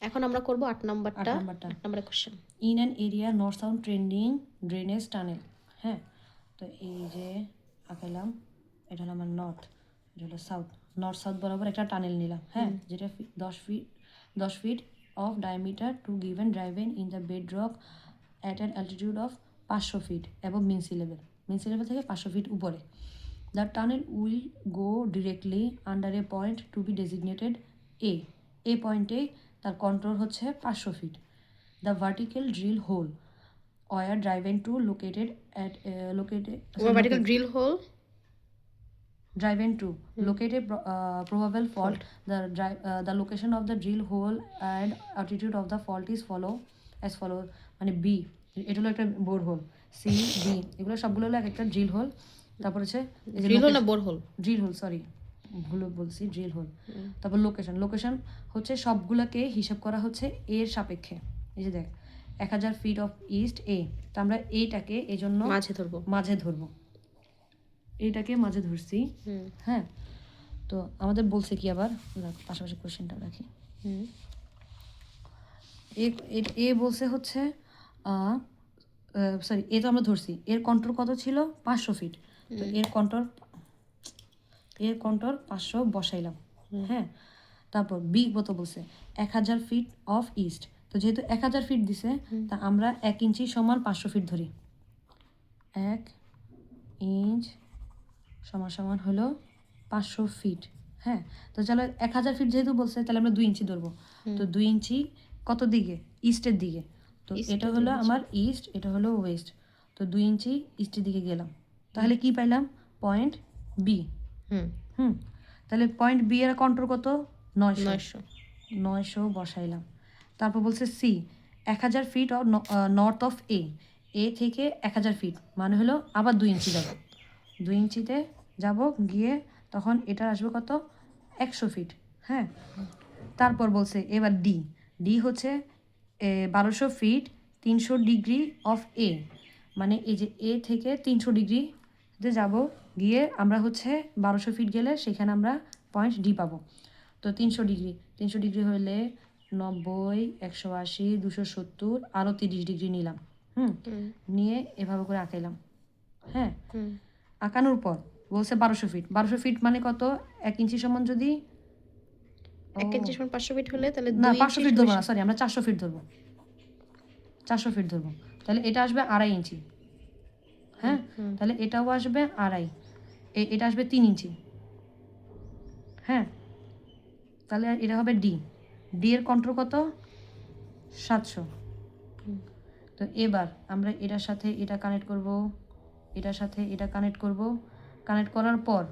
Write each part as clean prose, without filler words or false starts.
এখন আমরা করব 8 নাম্বারটা। 8 নম্বরের question. In an area north south trending drainage tunnel. হ্যাঁ, তো এই যে আঁকালাম, এটা হলো আমার নর্থ, এটা হলো সাউথ। নর্থ সাউথ বরাবর একটা টানেল নিলাম। হ্যাঁ, যেটা 10 feet of diameter to given driven in the bed rock at an altitude of 500 feet এবং mean sea level. Mean sea level থেকে 500 ফিট উপরে। The tunnel will go directly under a point to be designated A. A পয়েন্টে তার control হচ্ছে 500 feet. The vertical drill hole wire driven to located vertical drill hole driven to located probable fault. The location of the drill hole and altitude of the fault is as follow. মানে B, এটা হলো একটা bore whole. C D এগুলো সবগুলো হলো একটা drill hole. তারপর হচ্ছে ড্রিল হোল না bore hole? Drill hole, sorry ভুল বলছি, ড্রিল হোল। তারপর লোকেশন হচ্ছে সবগুলোকে হিসাব করা হচ্ছে এর সাপেক্ষে। এই যে দেখ 1000 ফিট অফ ইস্ট এ, তো আমরা এইটাকে এই জন্য মাঝে ধরবো, এইটাকে মাঝে ধরছি। হ্যাঁ, তো আমাদের বলছে কি, আবার পাশাপাশি কোশ্চেনটা রাখি। এ বলছে হচ্ছে সরি, এ তো আমরা ধরছি, এর কন্ট্রোল কত ছিল 500 ফিট। তো এর কন্ট্রোল 500 বসাইলাম। হ্যাঁ, তারপর বি কত বলছে 1000 ফিট অফ ইস্ট। তো যেহেতু 1000 ফিট দিছে, তা আমরা 1 ইঞ্চি সমান 500 ফিট ধরি। 1 ইঞ্চ সমান হলো 500 ফিট। হ্যাঁ, তো চলো 1000 ফিট যেহেতু বলছে, তাহলে আমরা 2 ইঞ্চি ধরবো। তো 2 ইঞ্চি কত দিকে? ইস্টের দিকে। তো এটা হলো আমার ইস্ট, এটা হলো ওয়েস্ট। তো 2 ইঞ্চি ইস্টের দিকে গেলাম, তাহলে কি পাইলাম? Point B. তাহলে পয়েন্ট বি এর কন্ট্রোল কত? 900 বসাইলাম। তারপর বলছে C 1000 feet north of A. A থেকে 1000 ফিট মানে হলো আবার 2 ইঞ্চি যাব। 2 ইঞ্চিতে যাব, গিয়ে তখন এটা আসবে কত? 100 ফিট। হ্যাঁ, তারপর বলছে এবার ডি হচ্ছে 1200 ফিট 300 ডিগ্রি অফ এ। মানে এই যে এ থেকে 300 ডিগ্রিতে যাব, গিয়ে আমরা হচ্ছে 1200 ফিট গেলে সেখানে আমরা পয়েন্ট ডি পাবো। তো 300 ডিগ্রি হলে 90, 180, 270 আরও 30 ডিগ্রি নিলাম। নিয়ে এভাবে করে আঁকাইলাম। হ্যাঁ, আঁকানোর পর বলছে 1200 ফিট মানে কত? 1 ইঞ্চি সমান যদি 1 ইঞ্চি সমান 500 ফিট হলে, তাহলে না 500 ফিট ধরবো না, সরি আমরা 400 ফিট ধরবো। 400 ফিট ধরবো, তাহলে এটা আসবে 2.5 ইঞ্চি। হ্যাঁ, তাহলে এটাও আসবে 2.5, এটা আসবে 3 ইঞ্চি। হ্যাঁ, তাহলে এটা হবে ডি এর কন্ট্রোল কত? 700। তো এবার আমরা এটার সাথে এটা কানেক্ট করব, এটার সাথে এটা কানেক্ট করব। কানেক্ট করার পর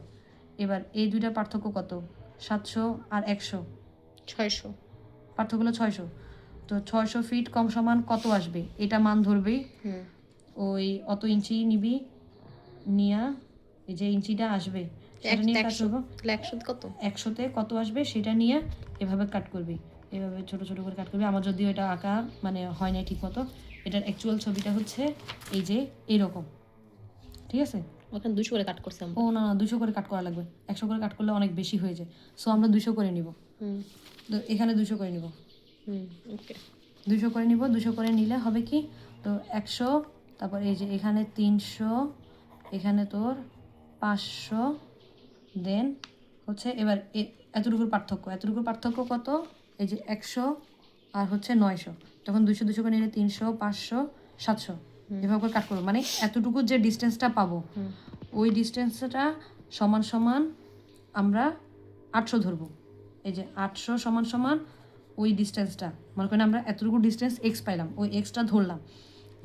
এবার এই দুইটা পার্থক্য কত? 700 আর 100, 600। পার্থক্য হলো 600। তো 600 ফিট কম সমান কত আসবে? এটা মান ধরবি, ওই অত ইঞ্চি নিবি, নিয়া এই যে ইঞ্চিটা আসবে সেটা নিয়ে কাট করবো। 100তে কত আসবে সেটা নিয়ে এভাবে কাট করবি, এভাবে ছোট ছোট করে কাট করবি। আমার যদিও এটা আঁকা মানে হয় না ঠিক মতো, এটার অ্যাকচুয়াল ছবিটা হচ্ছে এই যে এরকম। ঠিক আছে, ওখানে 200 করে কাট করছি আমরা। ও না 200 করে কাট করা লাগবে, 100 করে কাট করলে অনেক বেশি হয়ে যায়। সো আমরা 200 করে নিব। তো এখানে 200 করে নিব। ওকে, 200 করে নিব। 200 করে নিলে হবে কি, তো 100, তারপর এই যে এখানে 300, এখানে তোর 500, দেন হচ্ছে এবার এতটুকুর পার্থক্য কত? এই যে 100 আর হচ্ছে 900, তখন 200 করে নিলে 300, 500, 700 এভাবে করে কাট করবো। মানে এতটুকু যে ডিস্টেন্সটা পাবো, ওই ডিস্টেন্সটা সমান আমরা 800 ধরবো। এই যে 800 সমান ওই ডিস্টেন্সটা, মনে করেন আমরা এতটুকু ডিস্টেন্স এক্স পাইলাম, ওই এক্সটা ধরলাম।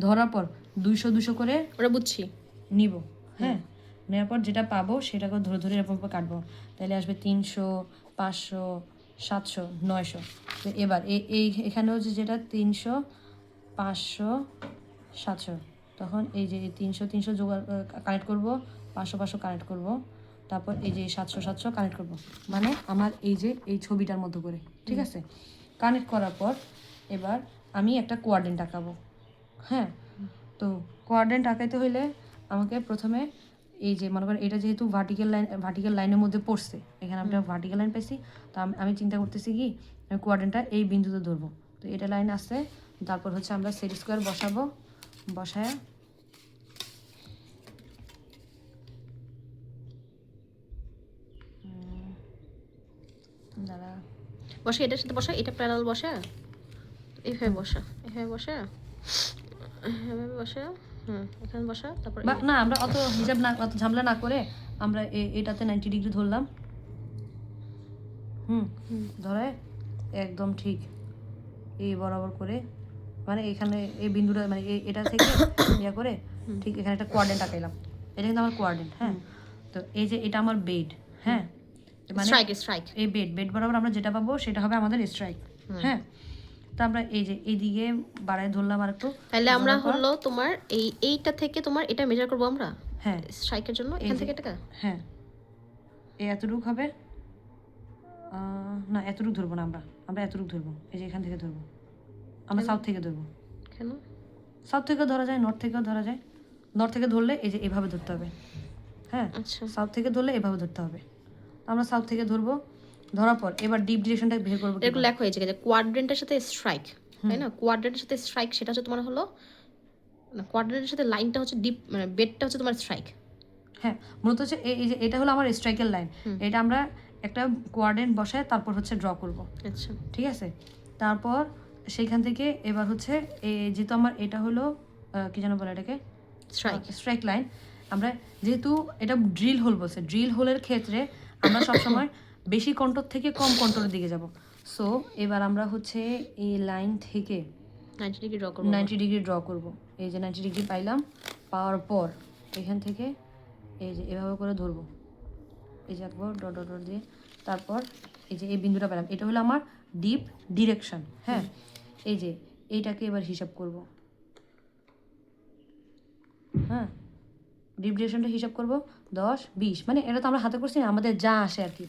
ধরার পর 200 করে ওরা বুঝছি নিব। হ্যাঁ, নেওয়ার পর যেটা পাবো সেটাকে ধরে এরকম কাটবো। তাহলে আসবে 300, 500, 700, 900। তো এবার এখানেও যেটা 300, 500, 700, তখন এই যে 300 জোগাড় কানেক্ট করবো, 500 কানেক্ট করবো, তারপর এই যে 700 কানেক্ট করবো। মানে আমার এই যে এই ছবিটার মতো করে, ঠিক আছে। কানেক্ট করার পর এবার আমি একটা কোয়ার্ডিনেট আঁকাবো। হ্যাঁ, তো কোয়ার্ডিনেট আঁকাইতে হইলে আমাকে প্রথমে এই যে মনে করেন এটা যেহেতু ভার্টিক্যাল লাইনের মধ্যে পড়ছে, এখানে আমরা ভার্টিক্যাল লাইন পেয়েছি, তো আমি চিন্তা করতেছি কি আমি কোয়াড্রেন্টটা এই বিন্দুতে ধরবো। তো এটা লাইন আসছে, তারপর হচ্ছে আমরা সেট স্কোয়ার বসাবো, বসায় দাঁড়া বসা, এটার সাথে বসা, এটা প্যারালাল বসা, এইভাবে বসা, এভাবে বসা, এভাবে বসা, এখানে বসা, তারপর না আমরা অত হিসাব না, অত ঝামেলা না করে আমরা এটাতে 90 ডিগ্রি ধরলাম। ধরে একদম ঠিক এই বরাবর করে, মানে এখানে এই বিন্দুটা মানে এটা থেকে ইয়া করে ঠিক এখানে একটা কোয়াড্রেন্ট আঁকাইলাম। এটা কিন্তু আমার কোয়াড্রেন্ট। হ্যাঁ, তো এই যে এটা আমার বেড। হ্যাঁ, মানে স্ট্রাইক এই বেড বরাবর আমরা যেটা পাবো সেটা হবে আমাদের স্ট্রাইক। হ্যাঁ, তো আমরা এই যে এইদিকে বাড়ায় ধরলাম আর একটু, তাহলে আমরা হলো তোমার এইটা থেকে তোমার এটা মেজার করবো আমরা। হ্যাঁ, স্ট্রাইকের জন্য এখান থেকে এটা, হ্যাঁ এই এতটুক হবে না, এতটুক ধরবো না, আমরা এতটুক ধরবো, এই যে এখান থেকে ধরবো, আমরা সাউথ থেকে ধরবো। কেন? সাউথ থেকেও ধরা যায়, নর্থ থেকেও ধরা যায়। নর্থ থেকে ধরলে এই যে এভাবে ধরতে হবে। হ্যাঁ, আচ্ছা, সাউথ থেকে ধরলে এভাবে ধরতে হবে। আমরা সাউথ থেকে ধরবো, ধরার পর এবার ডিপ ডিরেকশনটা বের করবো। এরকম লেখা হয়েছে যে কোয়াড্রেন্টের সাথে স্ট্রাইক, তাই না? কোয়াড্রেন্টের সাথে স্ট্রাইক সেটা হচ্ছে তোমার হলো না, কোয়াড্রেন্টের সাথে লাইনটা হচ্ছে ডিপ, মানে বেডটা হচ্ছে তোমার স্ট্রাইক। হ্যাঁ, মূলত হচ্ছে এই যে এটা হলো আমার স্ট্রাইকের লাইন। এটা আমরা একটা কোয়াড্রেন্ট বসায় তারপর হচ্ছে ড্র করব। আচ্ছা, ঠিক আছে, তারপর সেইখান থেকে এবার হচ্ছে যেহেতু আমার এটা হলো কি যেন বলে এটাকে, স্ট্রাইক লাইন। আমরা যেহেতু এটা ড্রিল হোল বলছে, ড্রিল হোলের ক্ষেত্রে আমরা সবসময় বেশি কন্ট্রোল থেকে কম কন্ট্রোলের দিকে যাব। সো এবার আমরা হচ্ছে এই লাইন থেকে 90 ডিগ্রি ড্র করব। 90 ডিগ্রি ড্র করব। এই যে 90 ডিগ্রি পাইলাম, পাওয়ার পর এখান থেকে এই যে এভাবে করে ধরবো, এই যে একবার ডট ডট ডট দিয়ে, তারপর এই যে এই বিন্দুটা পেলাম, এটা হলো আমার ডিপ ডিরেকশন। হ্যাঁ, এই যে এইটাকে এবার হিসাব করব। হ্যাঁ, ডিপ ডিরেকশনটা হিসাব করব 10 20, মানে এটা তো আমরা হাতে করছি না, আমাদের যা আসে আর কি,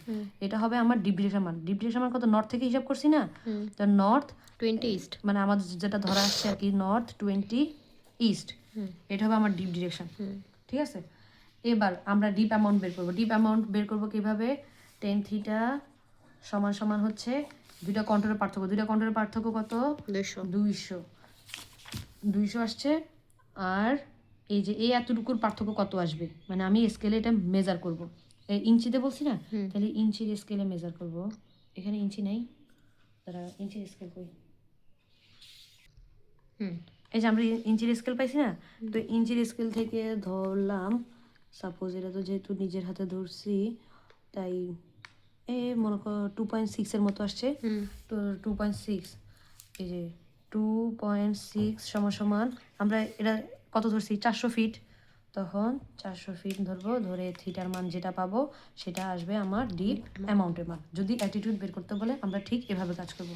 এটা হবে আমার ডিপ ডিরেকশন মান। ডিপ ডিরেকশন মান কত, নর্থ থেকে হিসাব করছি না, তো নর্থ 20 ইস্ট, মানে আমাদের যেটা ধরা আসছে আর কি, নর্থ 20 ইস্ট, এটা হবে আমার ডিপ ডিরেকশন। ঠিক আছে, এবার আমরা ডিপ অ্যামাউন্ট বের করব। ডিপ অ্যামাউন্ট বের করব কিভাবে, টেন থিটা সমান সমান হচ্ছে দুইটা কন্ট্রোলের পার্থক্য। দুইটা কন্ট্রোলের পার্থক্য কত, 200 আসছে। আর এই যে এই এতটুকুর পার্থক্য কত আসবে, মানে আমি স্কেলে এটা মেজার করব। এই ইঞ্চিতে বলছি না, তাহলে ইঞ্চির স্কেলে মেজার করব। এখানে ইঞ্চি নাই, তারা ইঞ্চির স্কেল কই, এই যে আমরা ইঞ্চির স্কেল পাইছি না, তো ইঞ্চির স্কেল থেকে ধরলাম, সাপোজ এটা তো যেহেতু নিজের হাতে ধরছি তাই মনে করো 2.6 মতো আসছে। তো 2.6, এই যে 2.6 সমান সমান আমরা এটা কত ধরছি, 400 ফিট। তখন 400 ফিট ধরবো, ধরে থিটার মান যেটা পাবো সেটা আসবে আমার ডিপ অ্যামাউন্টের মান। যদি অ্যাটিটিউড বের করতে বলে আমরা ঠিক এভাবে কাজ করবো।